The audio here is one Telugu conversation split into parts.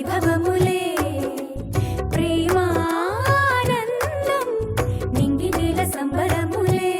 వైభవములే ప్రేమానందం నింగి నేల సంబరములే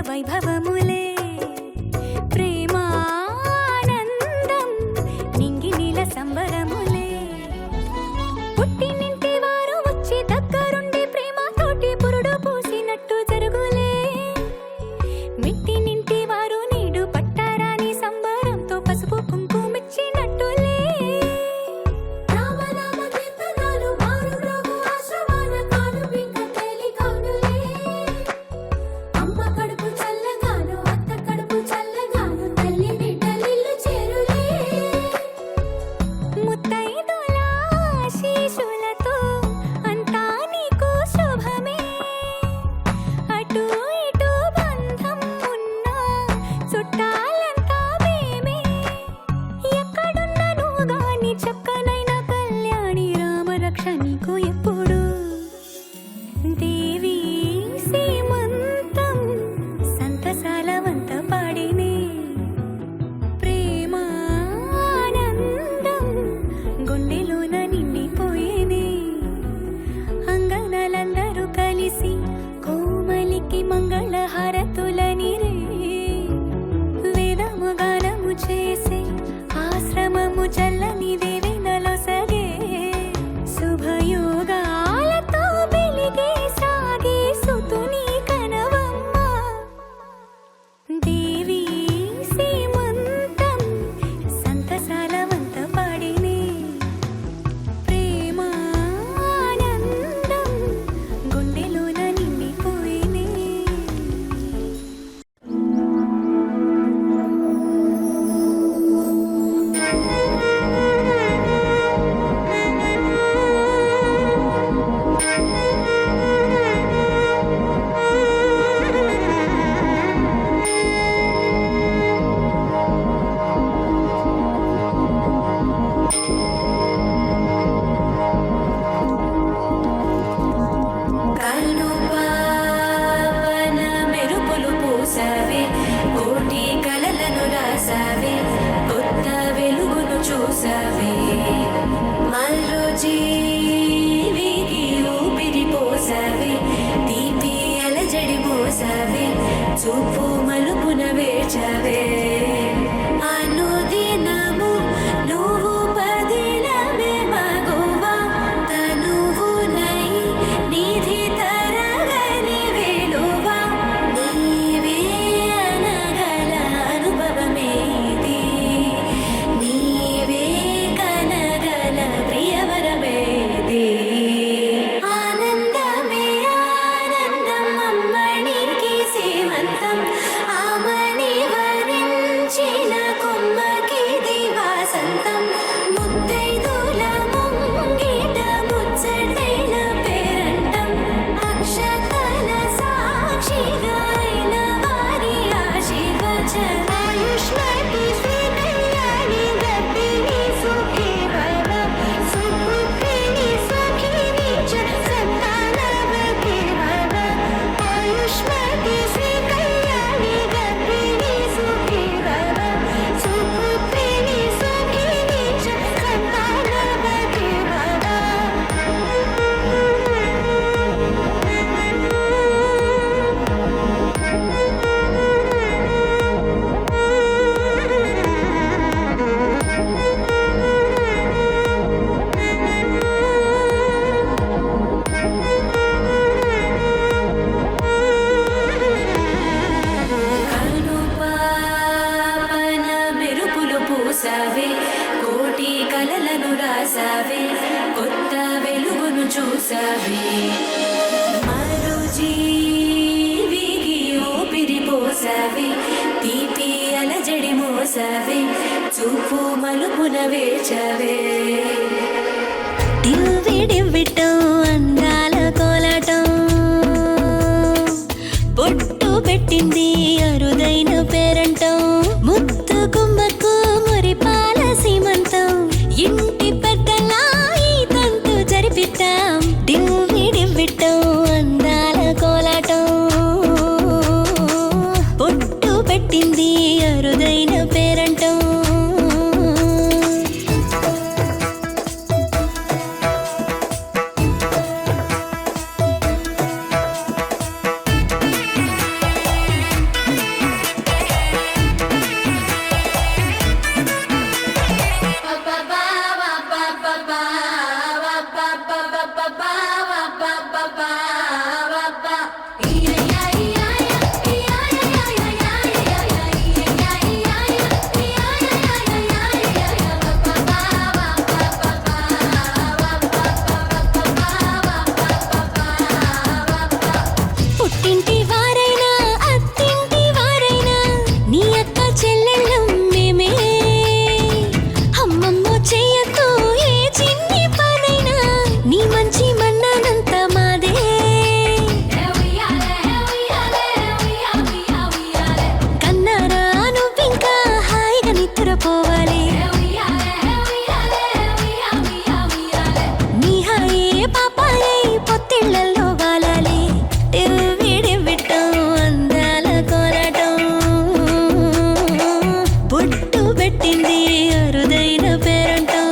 వైభవములే ప్రేమానందం నింగి నీల సంబరములే పుట్టినింటి వారు వచ్చి దగ్గరుండి ప్రేమతోటి పురుడు పూసినట్టు జరుగులే మిట్టినింటి వారు నీడు పట్టారాని సంబరంతో పసుపు కుంకుమిచ్చినట్టులే రామనామ కీర్తనలు మారు రోగు ఆశ్రమాన కాను పింక తేలి కానులే అమ్మ కడుపు చల్లగాను అత్త కడుపు చల్లగాను తల్లి బిడ్డలిల్లు చేరులే ముత్తైదుల ఆశీస్సులతో అంతా నీకు శుభమే అటు ఇటు బంధం ఉన్నా చుట్టాలంతా మేమే ఎక్కడున్న నువ్వు గాని చక్కనైన కళ్యాణి రామరక్ష నీకు ఎప్పుడు దేవి సీమంతం సంతసాలవంత పాడినే ప్రేమానందం గుండెలోన నిండిపోయేనే అంగనలందరూ కలిసి కోమలికి మంగళహారతులనిరే వేదము గానము చేసే ఆశ్రమము చల్లని దేవెనలో సగే శుభయోగాలతో వెలిగే సాగే సుతుని కనవమ్మ దేవి సీమంతం సంతసాలవంత పాడినే ప్రేమానందం గుండెలోన నిండిపోయినే కళ్ళు పావన మెరుపులు పూసావే కోటి కలలను రాసావే కొత్త వెలుగును చూసావే మరో జీవికి ఊపిరి పోసావే తీపి అలజడి పోసావే చూపు మలుపున వేచావే అనుదినము నువ్వు పదిలమే మగువా తనువునై నిధి తరగని వేలువా నీవే అనగల అనుభవమేది నీవే కనగల ప్రియవరమేది ఆనందమే ఆనందం అమ్మనికి సీమంతం ఆమని వరించిన కొమ్మకి దివాసంతం ముత్తైదుల ముంగిట ముచ్చటైన పేరంటం అక్షతల సాక్షిగా అయిన వారి ఆశీర్వచనం ఆయుష్మతి శ్రీ కళ్యాణి గర్భిణి సుఖీ భవ సుపుత్రిణి సఖిని చ సంతానవతి భవ ఆయుష్మతి శ్రీ కళ్యాణి గర్భిణి సుఖీ భవ సుపుత్రిణి పోసావే కోటి కలలను రాసావే కొత్త వెలుగును చూసావే మరో జీవికి ఊపిరి పోసావే తీపి అలజడి మోసావే చూపు మలుపున వేచవే డివ్విడివ్విటం అందాల కోలాటం బొట్టు పెట్టింది అరుదైన పేరంటం ముత్తు గుమ్మకు మురిపాల సీమంతం ఇంటి పెద్దలా ఈ తంతు జరిపిద్దాం డివ్విడివ్విటం అందాల కోలాటం బొట్టు పెట్టింది అరుదైన పేరంటం పుట్టింటి వారైనా అత్తింటి వారైనా నీ అక్క చెల్లెళ్ళం మేమే అమ్మమ్మ చెయ్యతో ఏ చిన్ని పనైనా నీ మంచి మన్నానంత మాదే కన్నారా నువ్వింకా హాయిగా నిద్రపోవాలి నీ హాయే పాపాయే పొత్తిళ్లలో వాలాలి డివ్విడివ్విటం అందాల కోలాటం బొట్టు పెట్టింది అరుదైన పేరంటం